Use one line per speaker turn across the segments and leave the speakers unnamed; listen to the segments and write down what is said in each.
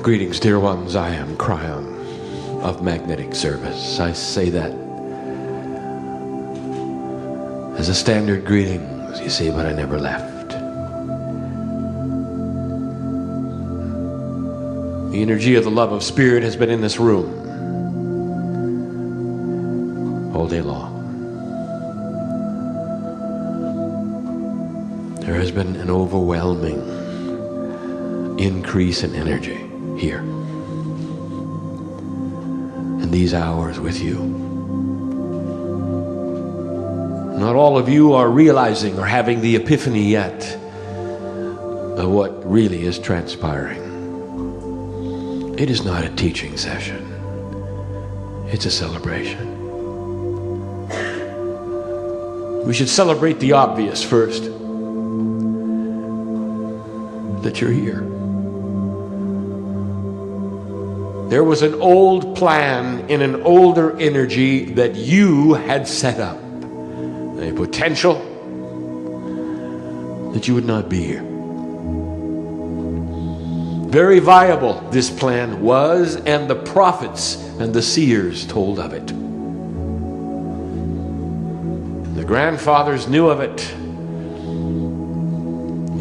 Greetings, dear ones. I am Kryon of Magnetic Service. I say that as a standard greeting, you see, but I never left. The energy of the love of Spirit has been in this room all day long. There has been an overwhelming increase in energy here in these hours with you. Not all of you are realizing or having the epiphany yet of what really is transpiring. It is not a teaching session. It's a celebration. We should celebrate the obvious first. That you're here. There was an old plan in an older energy that you had set up. A potential that you would not be here. Very viable this plan was, and the prophets and the seers told of it. The grandfathers knew of it.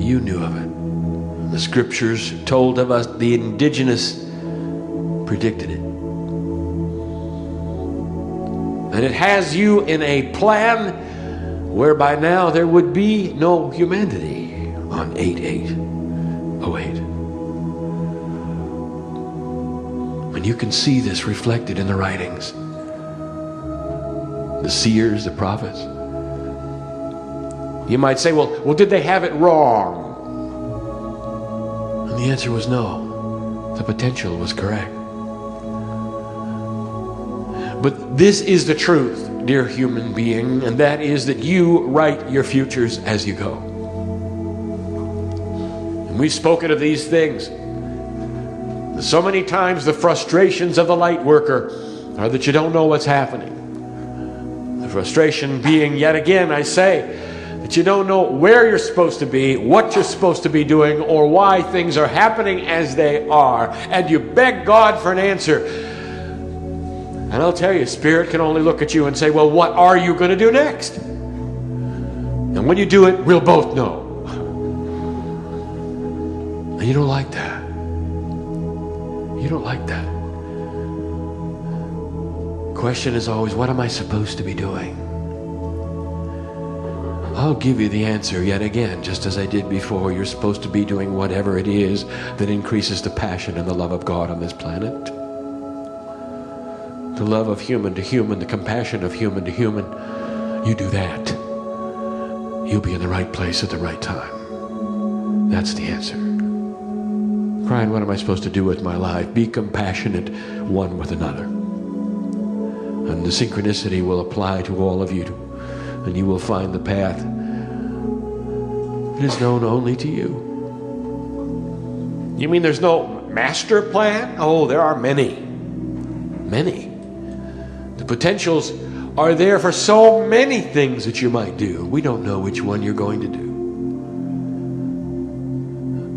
You knew of it. The scriptures told of us, the indigenous predicted it. And it has you in a plan whereby now there would be no humanity on 8808. And you can see this reflected in the writings. The seers, the prophets. You might say, well, did they have it wrong? And the answer was no. The potential was correct. But this is the truth, dear human being, and that is that you write your futures as you go. And we've spoken of these things. So many times the frustrations of the light worker are that you don't know what's happening. The frustration being, yet again, I say, that you don't know where you're supposed to be, what you're supposed to be doing, or why things are happening as they are. And you beg God for an answer. And I'll tell you, Spirit can only look at you and say, well, what are you going to do next? And when you do it, we'll both know. And you don't like that. You don't like that. Question is always, what am I supposed to be doing? I'll give you the answer yet again, just as I did before. You're supposed to be doing whatever it is that increases the passion and the love of God on this planet. The love of human to human, the compassion of human to human. You do that, you'll be in the right place at the right time. That's the answer. Kryon, what am I supposed to do with my life? Be compassionate one with another. And the synchronicity will apply to all of you, and you will find the path that is known only to you. You mean there's no master plan? Oh, there are many. Many. The potentials are there for so many things that you might do. We don't know which one you're going to do.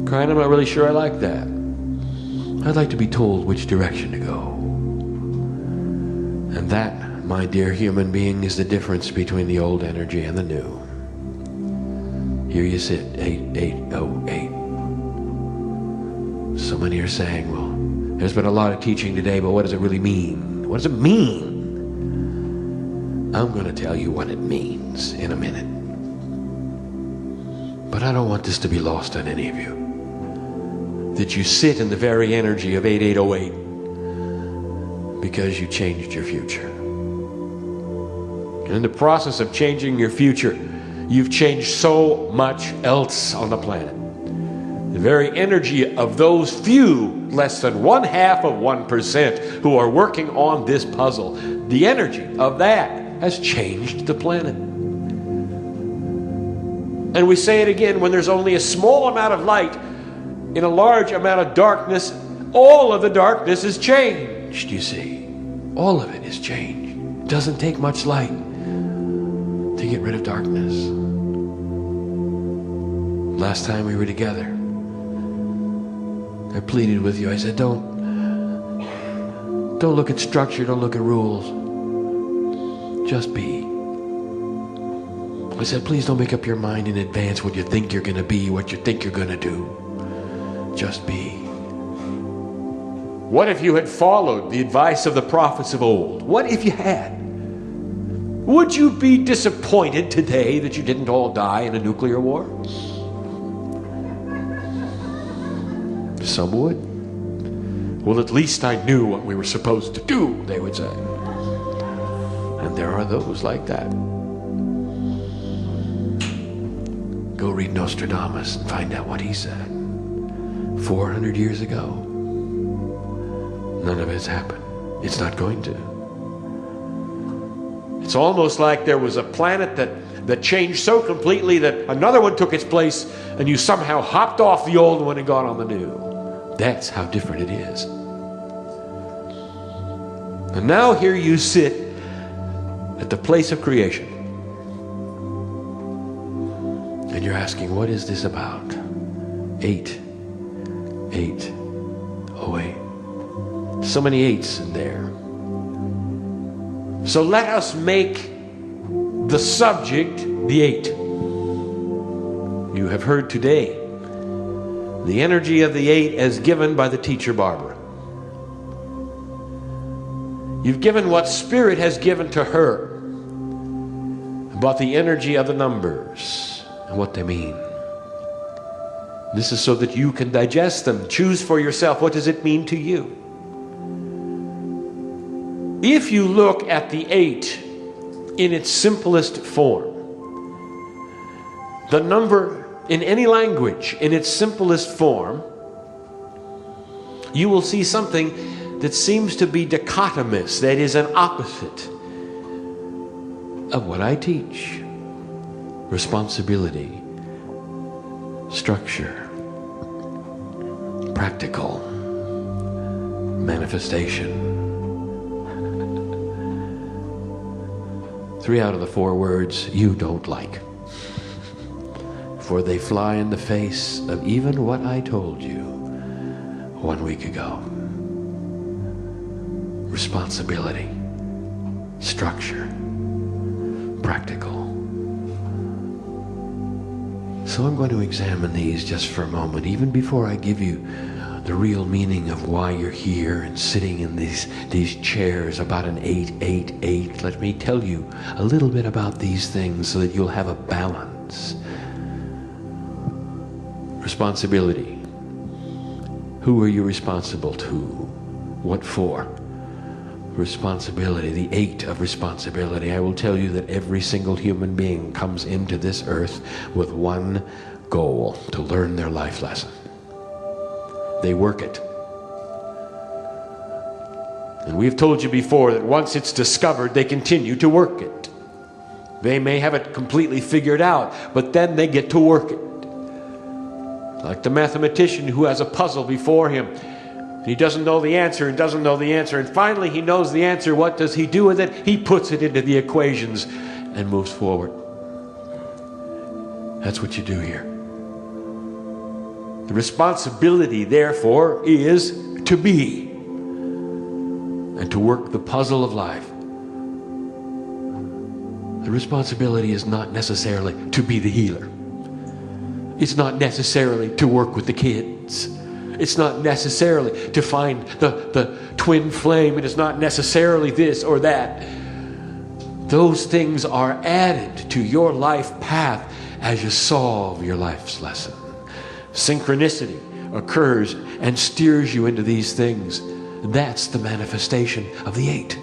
Kryon, I'm not really sure I like that. I'd like to be told which direction to go. And that, my dear human being, is the difference between the old energy and the new. Here you sit, 8808. So many are saying, well, there's been a lot of teaching today, but what does it really mean? What does it mean? I'm going to tell you what it means in a minute. But I don't want this to be lost on any of you. That you sit in the very energy of 8808 because you changed your future. And in the process of changing your future, you've changed so much else on the planet. The very energy of those few, less than 0.5% who are working on this puzzle, the energy of that has changed the planet. And we say it again, when there's only a small amount of light in a large amount of darkness, all of the darkness is changed, you see. All of it is changed. It doesn't take much light to get rid of darkness. Last time we were together, I pleaded with you. I said, don't look at structure, don't look at rules. Just be. I said, please don't make up your mind in advance what you think you're going to be, what you think you're going to do. Just be. What if you had followed the advice of the prophets of old? What if you had? Would you be disappointed today that you didn't all die in a nuclear war? Some would. Well, at least I knew what we were supposed to do, they would say. And there are those like that. Go read Nostradamus and find out what he said. 400 years ago. None of it's happened. It's not going to. It's almost like there was a planet that changed so completely that another one took its place and you somehow hopped off the old one and got on the new. That's how different it is. And now here you sit at the place of creation. And you're asking, what is this about? 8:08. So many eights in there. So let us make the subject the 8. You have heard today the energy of the 8 as given by the teacher Barbara. You've given what Spirit has given to her about the energy of the numbers and what they mean. This is so that you can digest them. Choose for yourself, what does it mean to you? If you look at the 8 in its simplest form, the number in any language in its simplest form, you will see something that seems to be dichotomous, that is an opposite of what I teach. Responsibility, structure, practical, manifestation. 3 out of the 4 words you don't like, for they fly in the face of even what I told you 1 week ago. Responsibility, structure, practical. So I'm going to examine these just for a moment, even before I give you the real meaning of why you're here and sitting in these chairs about an 888. Let me tell you a little bit about these things so that you'll have a balance. Responsibility. Who are you responsible to? What for? Responsibility, the 8 of responsibility. I will tell you that every single human being comes into this earth with one goal: to learn their life lesson. They work it. And we've told you before that once it's discovered, they continue to work it. They may have it completely figured out, but then they get to work it. Like the mathematician who has a puzzle before him. He doesn't know the answer and doesn't know the answer. And finally he knows the answer. What does he do with it? He puts it into the equations and moves forward. That's what you do here. The responsibility, therefore, is to be and to work the puzzle of life. The responsibility is not necessarily to be the healer. It's not necessarily to work with the kids. It's not necessarily to find the twin flame. It is not necessarily this or that. Those things are added to your life path as you solve your life's lesson. Synchronicity occurs and steers you into these things. That's the manifestation of the 8.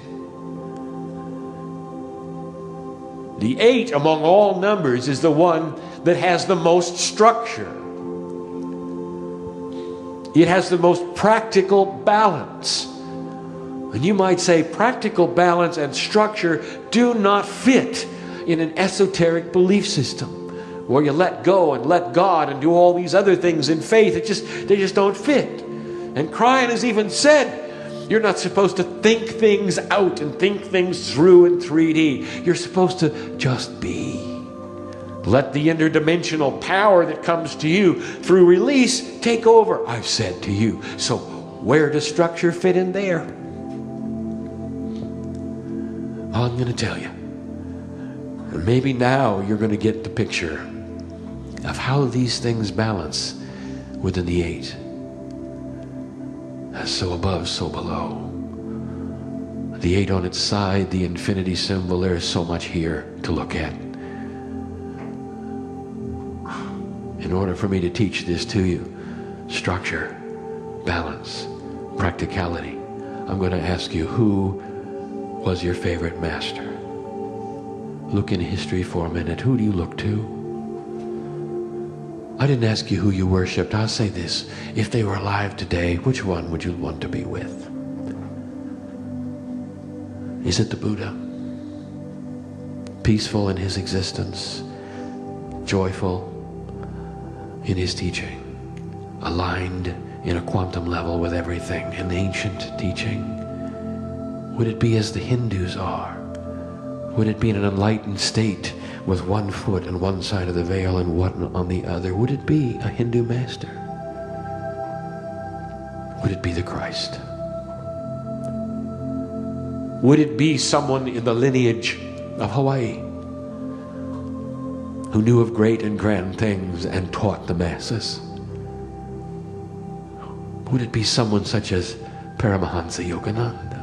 The 8 among all numbers is the one that has the most structure. It has the most practical balance. And you might say practical balance and structure do not fit in an esoteric belief system where you let go and let God and do all these other things in faith. They just don't fit. And Kryon has even said, you're not supposed to think things out and think things through in 3D. You're supposed to just be. Let the interdimensional power that comes to you through release take over, I've said to you. So where does structure fit in there? Well, I'm going to tell you. And maybe now you're going to get the picture of how these things balance within the 8. As so above, so below. The 8 on its side, the infinity symbol, there is so much here to look at. In order for me to teach this to you, structure, balance, practicality, I'm going to ask you, who was your favorite master? Look in history for a minute. Who do you look to? I didn't ask you who you worshipped. I'll say this. If they were alive today, which one would you want to be with? Is it the Buddha? Peaceful in his existence, joyful in his teaching, aligned in a quantum level with everything, an ancient teaching? Would it be as the Hindus are? Would it be in an enlightened state with one foot on one side of the veil and one on the other? Would it be a Hindu master? Would it be the Christ? Would it be someone in the lineage of Hawaii who knew of great and grand things and taught the masses? Would it be someone such as Paramahansa Yogananda?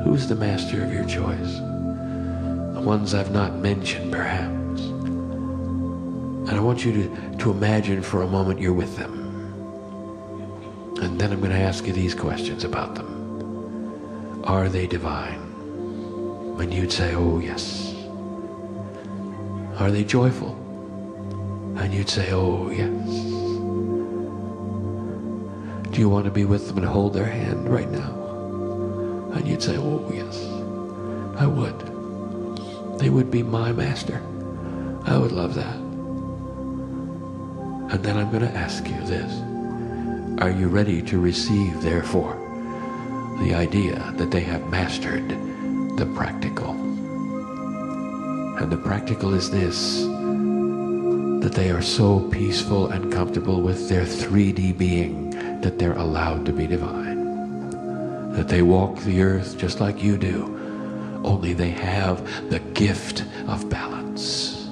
Who's the master of your choice? The ones I've not mentioned, perhaps. And I want you to imagine for a moment you're with them. And then I'm going to ask you these questions about them. Are they divine? And you'd say, oh yes. Are they joyful? And you'd say, oh yes. Do you want to be with them and hold their hand right now? And you'd say, oh yes, I would. They would be my master. I would love that. And then I'm going to ask you this. Are you ready to receive, therefore, the idea that they have mastered the practical? And the practical is this, that they are so peaceful and comfortable with their 3D being that they're allowed to be divine. That they walk the earth just like you do, only they have the gift of balance.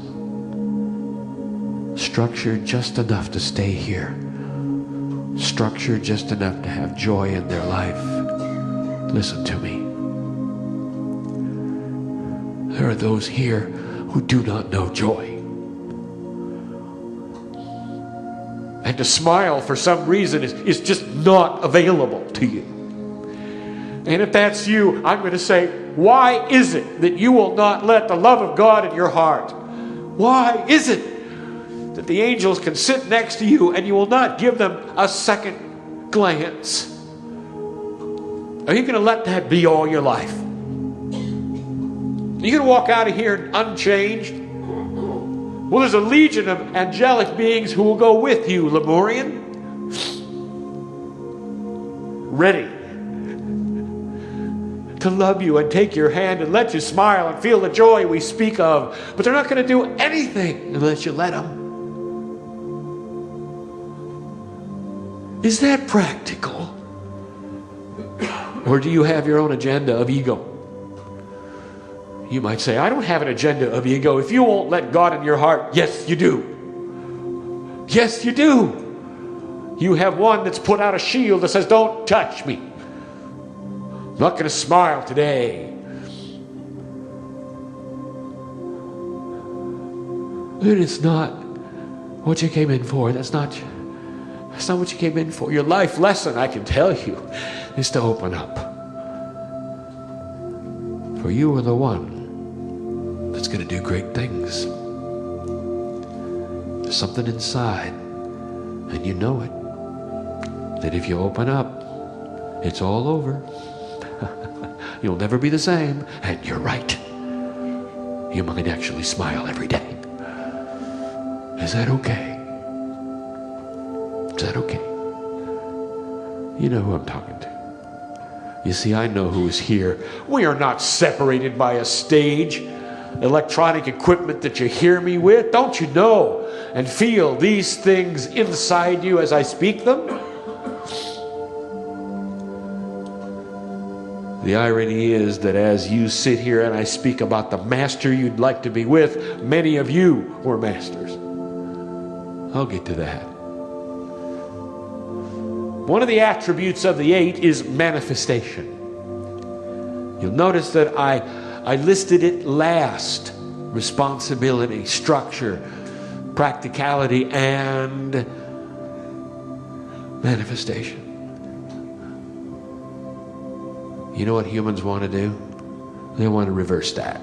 Structured just enough to stay here. Structured just enough to have joy in their life. Listen to me. There are those here who do not know joy. And to smile for some reason is just not available to you. And if that's you, I'm going to say, why is it that you will not let the love of God in your heart? Why is it that the angels can sit next to you and you will not give them a second glance? Are you going to let that be all your life? Are you going to walk out of here unchanged? Well, there's a legion of angelic beings who will go with you, Lemurian. Ready to love you and take your hand and let you smile and feel the joy we speak of. But they're not going to do anything unless you let them. Is that practical? Or do you have your own agenda of ego? You might say, I don't have an agenda of ego. If you won't let God in your heart, yes, you do. Yes, you do. You have one that's put out a shield that says, don't touch me. I'm not going to smile today. It is not what you came in for. That's not what you came in for. Your life lesson, I can tell you, is to open up. For you are the one that's going to do great things. There's something inside, and you know it, that if you open up, it's all over. You'll never be the same, and you're right. You might actually smile every day. Is that okay? Is that okay? You know who I'm talking to. You see, I know who is here. We are not separated by a stage. electronic equipment that you hear me with? Don't you know and feel these things inside you as I speak them? The irony is that as you sit here and I speak about the master you'd like to be with, many of you were masters. I'll get to that. One of the attributes of the 8 is manifestation. You'll notice that I listed it last. Responsibility, structure, practicality, and manifestation. You know what humans want to do? They want to reverse that.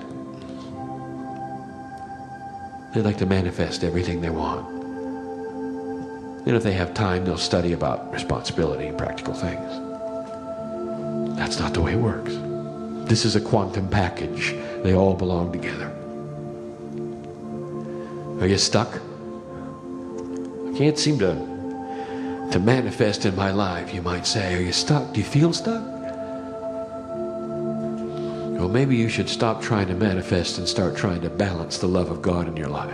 They like to manifest everything they want. And if they have time, they'll study about responsibility and practical things. That's not the way it works. This is a quantum package. They all belong together. Are you stuck? I can't seem to manifest in my life, you might say. Are you stuck? Do you feel stuck? Well, maybe you should stop trying to manifest and start trying to balance the love of God in your life.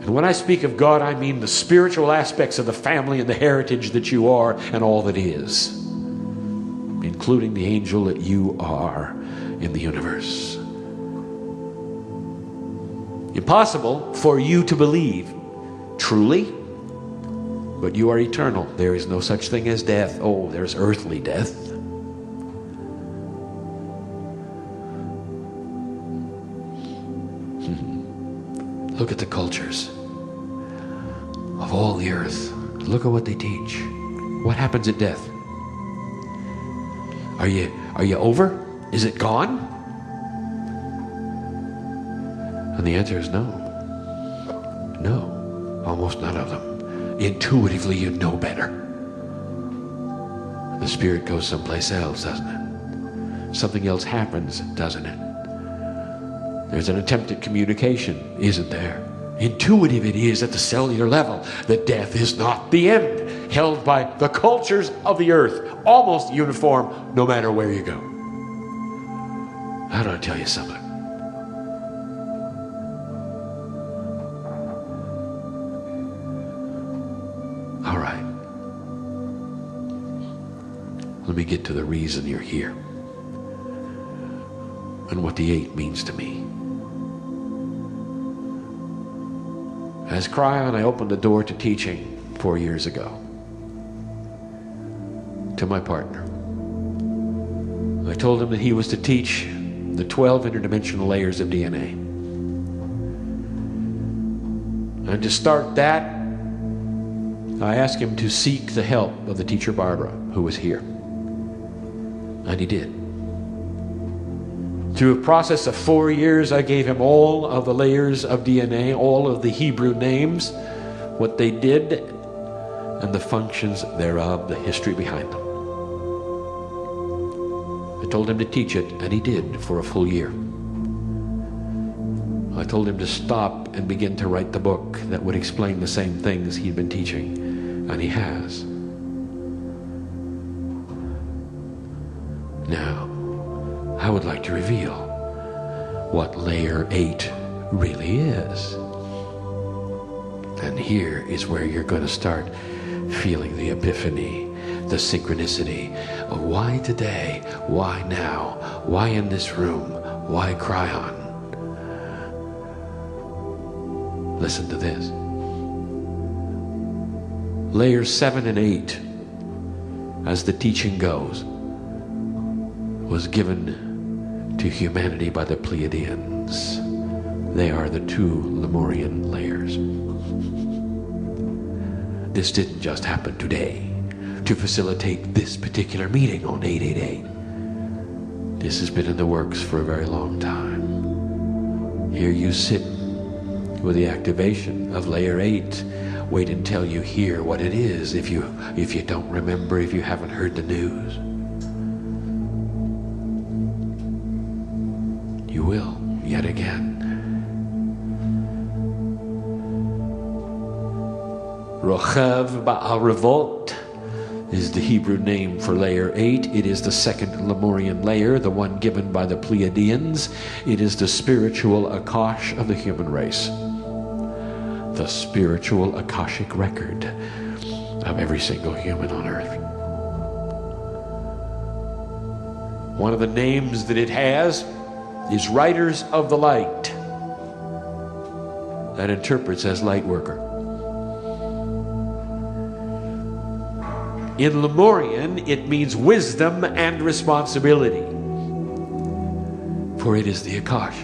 And when I speak of God, I mean the spiritual aspects of the family and the heritage that you are and all that is, including the angel that you are in the universe. Impossible for you to believe, truly, but you are eternal. There is no such thing as death. Oh, there's earthly death. Look at the cultures of all the earth. Look at what they teach. What happens at death? Are you over? Is it gone? And the answer is no. No. Almost none of them. Intuitively, you know better. The spirit goes someplace else, doesn't it? Something else happens, doesn't it? There's an attempt at communication, isn't there? Intuitive it is at the cellular level that death is not the end, held by the cultures of the earth, almost uniform no matter where you go. How do I tell you something? All right. Let me get to the reason you're here and what the 8 means to me. As Kryon, I opened the door to teaching 4 years ago to my partner. I told him that he was to teach the 12 interdimensional layers of DNA. And to start that, I asked him to seek the help of the teacher Barbara, who was here. And he did. Through a process of 4 years, I gave him all of the layers of DNA, all of the Hebrew names, what they did, and the functions thereof, the history behind them. I told him to teach it, and he did for a full year. I told him to stop and begin to write the book that would explain the same things he'd been teaching, and he has. Now, I would like to reveal what layer 8 really is. And here is where you're going to start feeling the epiphany, the synchronicity of why today, why now, why in this room, why Kryon. Listen to this. Layers 7 and 8, as the teaching goes, was given to humanity by the Pleiadians. They are the 2 Lemurian layers. This didn't just happen today to facilitate this particular meeting on 888. This has been in the works for a very long time. Here you sit with the activation of layer 8. Wait until you hear what it is if you don't remember, if you haven't heard the news. You will, yet again. Rochev ba'arevot is the Hebrew name for layer 8. It is the second Lemurian layer, the one given by the Pleiadians. It is the spiritual Akash of the human race. The spiritual Akashic record of every single human on earth. One of the names that it has is Riders of the Light. That interprets as light worker. In Lemurian, it means wisdom and responsibility, for it is the Akash.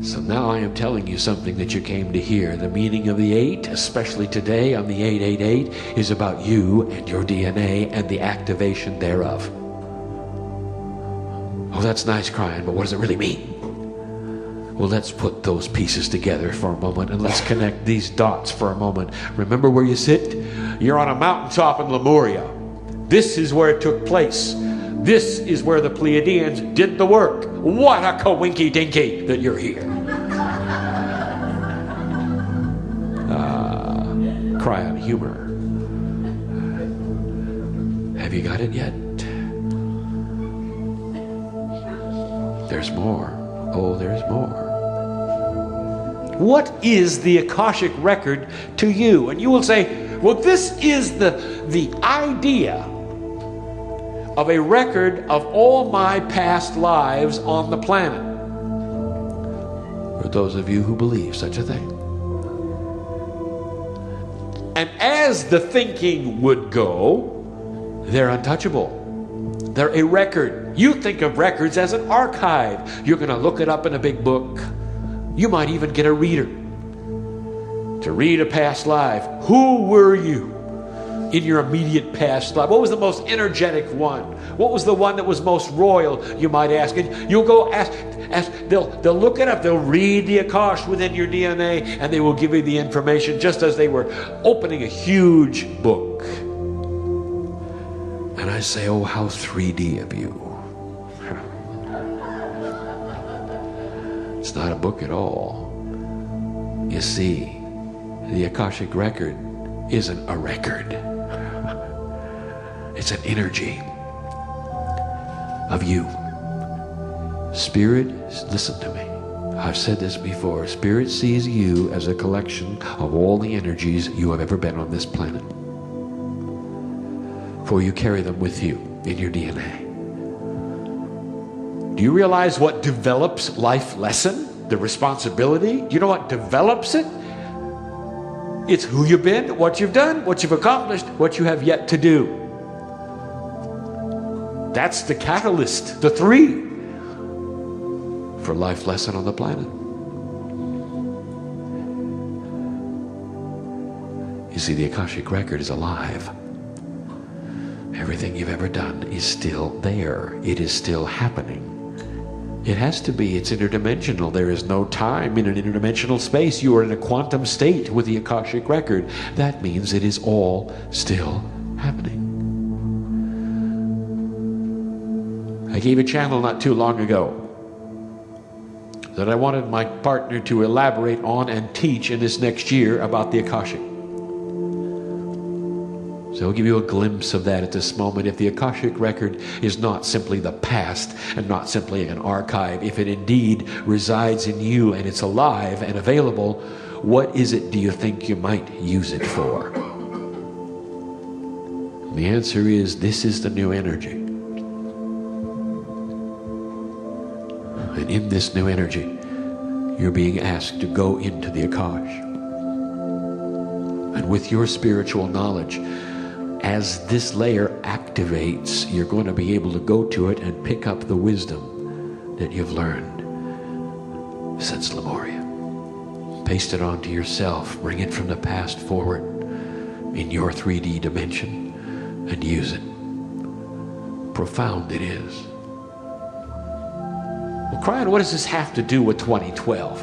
So now I am telling you something that you came to hear. The meaning of the 8, especially today on the 888, is about you and your DNA and the activation thereof. Oh, that's nice, Kryon, but what does it really mean? Well, let's put those pieces together for a moment and let's connect these dots for a moment. Remember where you sit? You're on a mountaintop in Lemuria. This is where it took place. This is where the Pleiadians did the work. What a coinky-dinky that you're here. Kryon humor. Have you got it yet? There's more. Oh, there's more. What is the Akashic record to you? And you will say, well, this is the idea of a record of all my past lives on the planet. For those of you who believe such a thing. And as the thinking would go, they're untouchable. They're a record. You think of records as an archive. You're going to look it up in a big book. You might even get a reader to read a past life. Who were you in your immediate past life? What was the most energetic one? What was the one that was most royal, you might ask? And you'll go ask they'll look it up. They'll read the Akash within your DNA, and they will give you the information just as they were opening a huge book. And I say, oh, how 3D of you. It's not a book at all. You see, the Akashic record isn't a record. It's an energy of you. Spirit, listen to me. I've said this before. Spirit sees you as a collection of all the energies you have ever been on this planet. For you carry them with you in your DNA. Do you realize what develops life lesson? The responsibility? Do you know what develops it? It's who you've been, what you've done, what you've accomplished, what you have yet to do. That's the catalyst, the 3 for life lesson on the planet. You see, the Akashic record is alive. Everything you've ever done is still there. It is still happening. It has to be. It's interdimensional. There is no time in an interdimensional space. You are in a quantum state with the Akashic record. That means it is all still happening. I gave a channel not too long ago that I wanted my partner to elaborate on and teach in this next year about the Akashic. So I'll give you a glimpse of that at this moment. If the Akashic record is not simply the past and not simply an archive, if it indeed resides in you and it's alive and available, what is it do you think you might use it for? The answer is, this is the new energy. And in this new energy, you're being asked to go into the Akash. And with your spiritual knowledge, as this layer activates, you're going to be able to go to it and pick up the wisdom that you've learned since Lemuria. Paste it onto yourself. Bring it from the past forward in your 3D dimension and use it. Profound it is. Well, Kryon, what does this have to do with 2012?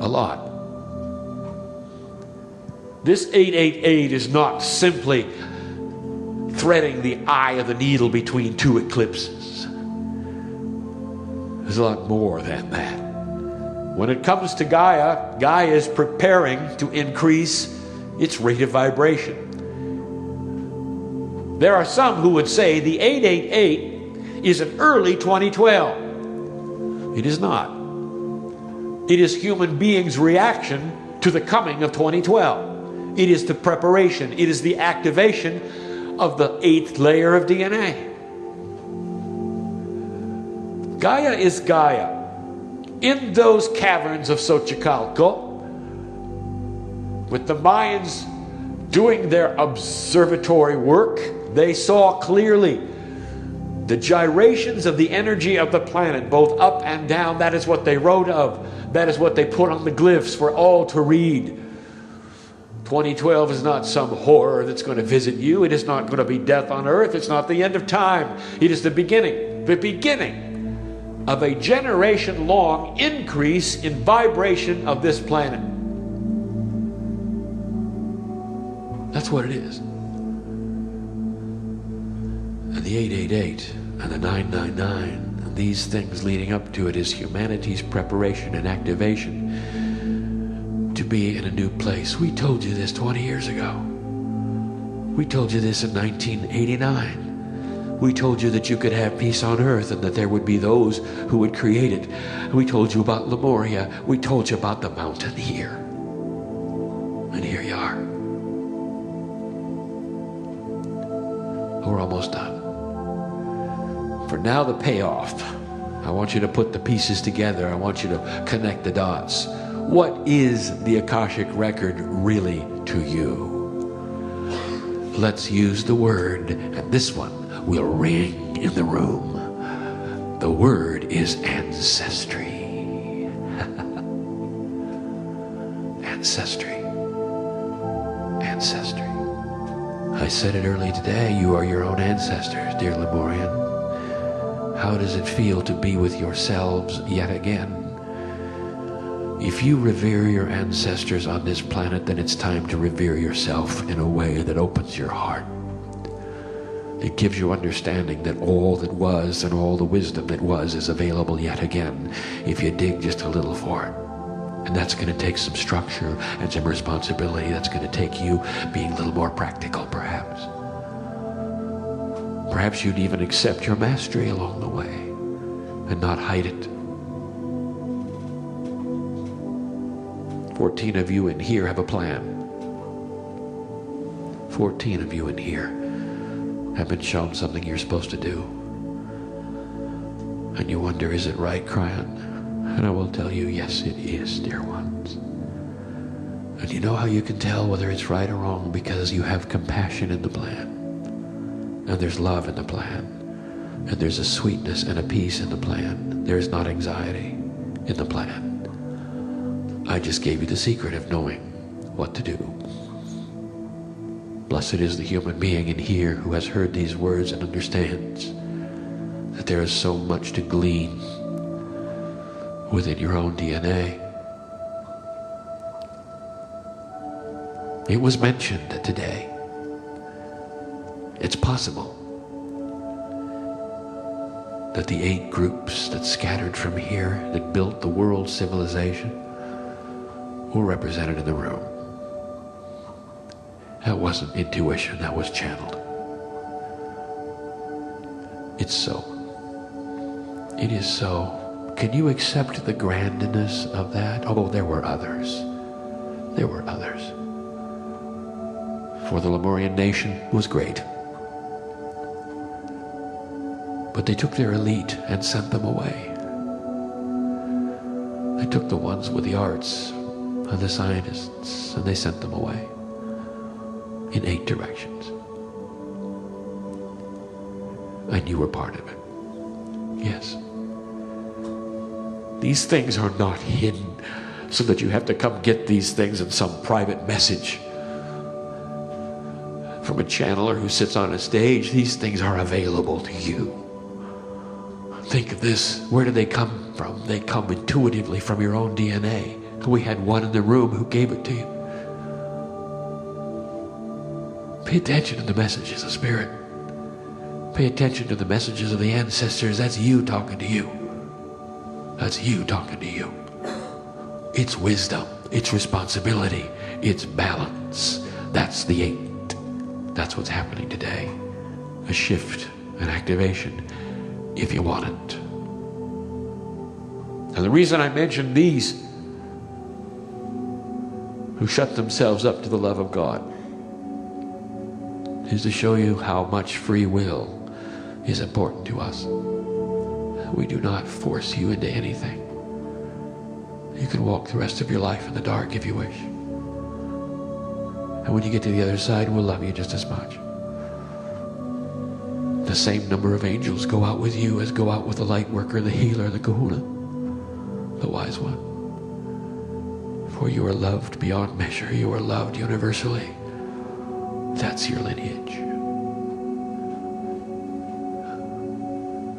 A lot. This 888 is not simply threading the eye of the needle between 2 eclipses. There's a lot more than that. When it comes to Gaia, Gaia is preparing to increase its rate of vibration. There are some who would say the 888 is an early 2012. It is not. It is human beings' reaction to the coming of 2012. It is the preparation. It is the activation of the 8th layer of DNA. Gaia is Gaia. In those caverns of Xochicalco, with the Mayans doing their observatory work, they saw clearly the gyrations of the energy of the planet, both up and down. That is what they wrote of. That is what they put on the glyphs for all to read. 2012 is not some horror that's going to visit you. It is not going to be death on earth. It's not the end of time. It is the beginning of a generation-long increase in vibration of this planet. That's what it is. And the 888 and the 999 and these things leading up to it is humanity's preparation and activation to be in a new place. We told you this 20 years ago. We told you this in 1989. We told you that you could have peace on earth and that there would be those who would create it. We told you about Lemuria. We told you about the mountain here. And here you are. We're almost done. For now, the payoff. I want you to put the pieces together. I want you to connect the dots. What is the Akashic Record really to you? Let's use the word, and this one will ring in the room. The word is ancestry. Ancestry. Ancestry. I said it early today, you are your own ancestors, dear Lemurian. How does it feel to be with yourselves yet again? If you revere your ancestors on this planet, then it's time to revere yourself in a way that opens your heart. It gives you understanding that all that was and all the wisdom that was is available yet again if you dig just a little for it. And that's going to take some structure and some responsibility. That's going to take you being a little more practical, perhaps. Perhaps you'd even accept your mastery along the way and not hide it. 14 of you in here have a plan. 14 of you in here have been shown something you're supposed to do. And you wonder, is it right, Kryon? And I will tell you, yes, it is, dear ones. And you know how you can tell whether it's right or wrong? Because you have compassion in the plan. And there's love in the plan. And there's a sweetness and a peace in the plan. There is not anxiety in the plan. I just gave you the secret of knowing what to do. Blessed is the human being in here who has heard these words and understands that there is so much to glean within your own DNA. It was mentioned today. It's possible that the 8 groups that scattered from here that built the world civilization were represented in the room. That wasn't intuition, that was channeled. It's so. It is so. Can you accept the grandness of that? Oh, there were others. There were others. For the Lemurian nation was great. But they took their elite and sent them away. They took the ones with the arts and the scientists and they sent them away in 8 directions. And you were part of it. Yes. These things are not hidden so that you have to come get these things in some private message from a channeler who sits on a stage. These things are available to you. Think of this. Where do they come from? They come intuitively from your own DNA. We had one in the room who gave it to you. Pay attention to the messages of Spirit. Pay attention to the messages of the ancestors. That's you talking to you. That's you talking to you. It's wisdom. It's responsibility. It's balance. That's the 8. That's what's happening today. A shift, an activation, if you want it. And the reason I mention these who shut themselves up to the love of God is to show you how much free will is important to us. We do not force you into anything. You can walk the rest of your life in the dark if you wish. And when you get to the other side, we'll love you just as much. The same number of angels go out with you as go out with the light worker, the healer, the kahuna, the wise one. For you are loved beyond measure. You are loved universally. That's your lineage.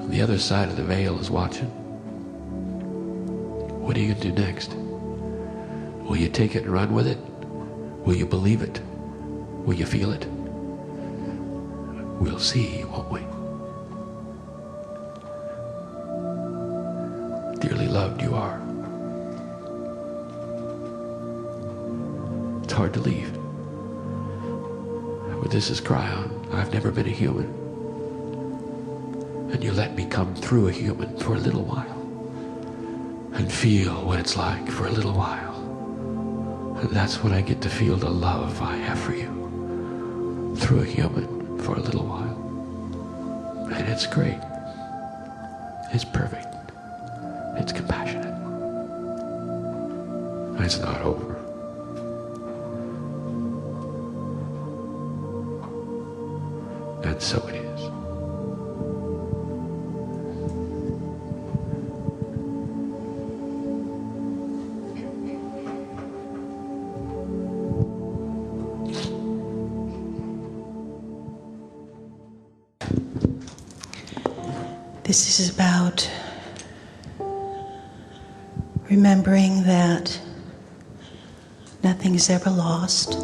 The other side of the veil is watching. What are you going to do next? Will you take it and run with it? Will you believe it? Will you feel it? We'll see, won't we? Dearly loved you are. It's hard to leave. But this is Kryon. I've never been a human. And you let me come through a human for a little while and feel what it's like for a little while. And that's when I get to feel the love I have for you through a human for a little while. And it's great. It's perfect. It's compassionate. It's not over. And so it is.
This is about remembering that nothing is ever lost,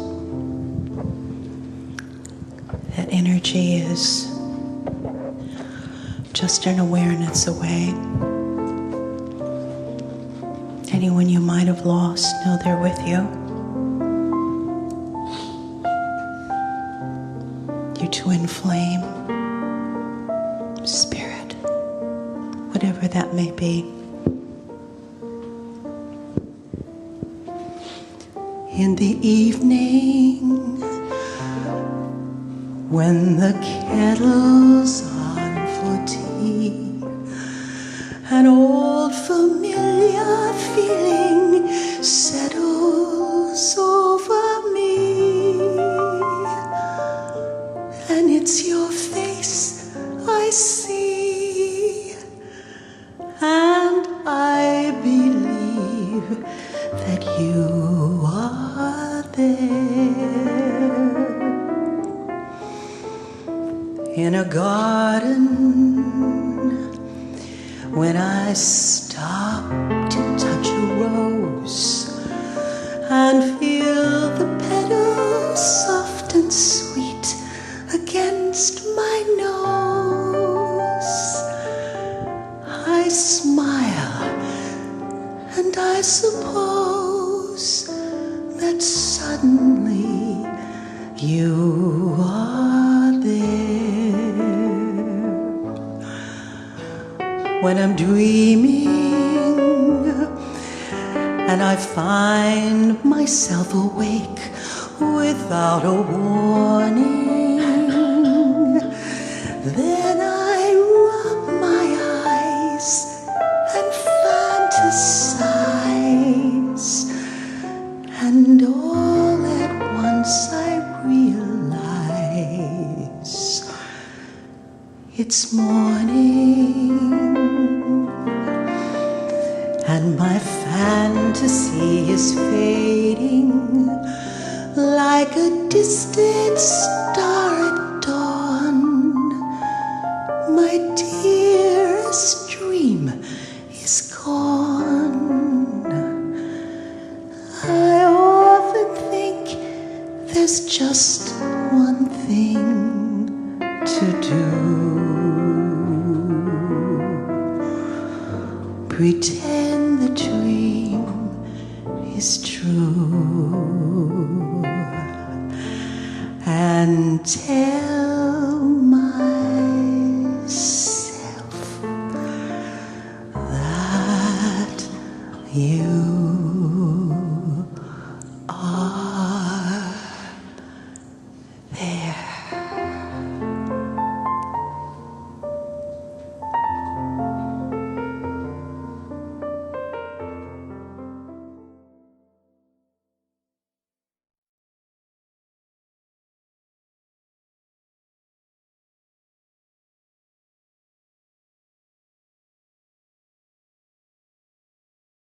that energy is just an awareness away. Anyone you might have lost, know they're with you. Your twin flame, spirit, whatever that may be. In the evening, when the kettle's on for tea, an old familiar feeling settles over me, and it's your face I see, and I believe that you are there. In a garden, when I stop to touch a rose and feel the petals soft and sweet against my nose, I smile, and I suppose that suddenly you are there. When I'm dreaming and I find myself awake without a warning, then I rub my eyes and fantasize, and all at once I realize it's morning, and my fantasy is fading like a distant star at dawn. My dearest dream is gone. I often think there's just one thing to do: pretend the dream is true. tell myself that you are